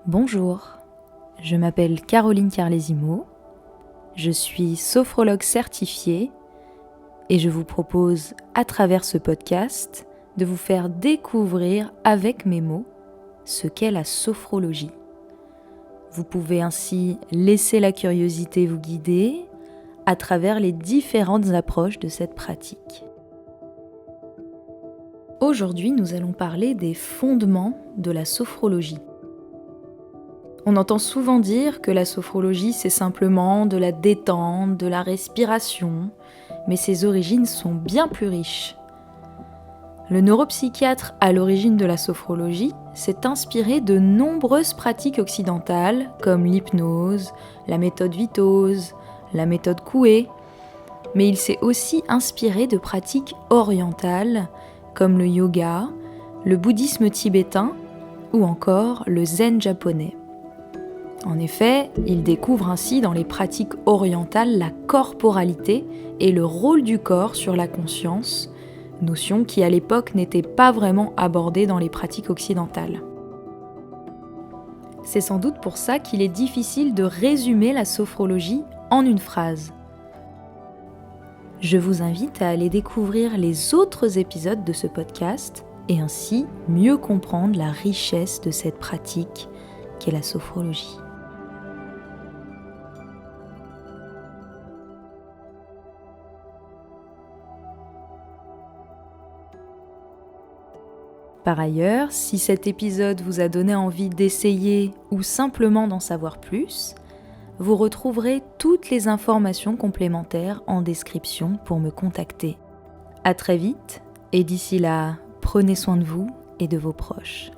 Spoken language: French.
Bonjour, je m'appelle Caroline Carlesimo, je suis sophrologue certifiée et je vous propose à travers ce podcast de vous faire découvrir avec mes mots ce qu'est la sophrologie. Vous pouvez ainsi laisser la curiosité vous guider à travers les différentes approches de cette pratique. Aujourd'hui, nous allons parler des fondements de la sophrologie. On entend souvent dire que la sophrologie, c'est simplement de la détente, de la respiration, mais ses origines sont bien plus riches. Le neuropsychiatre à l'origine de la sophrologie s'est inspiré de nombreuses pratiques occidentales comme l'hypnose, la méthode Wittose, la méthode Coué, mais il s'est aussi inspiré de pratiques orientales comme le yoga, le bouddhisme tibétain ou encore le zen japonais. En effet, il découvre ainsi dans les pratiques orientales la corporalité et le rôle du corps sur la conscience, notion qui à l'époque n'était pas vraiment abordée dans les pratiques occidentales. C'est sans doute pour ça qu'il est difficile de résumer la sophrologie en une phrase. Je vous invite à aller découvrir les autres épisodes de ce podcast et ainsi mieux comprendre la richesse de cette pratique qu'est la sophrologie. Par ailleurs, si cet épisode vous a donné envie d'essayer ou simplement d'en savoir plus, vous retrouverez toutes les informations complémentaires en description pour me contacter. À très vite et d'ici là, prenez soin de vous et de vos proches.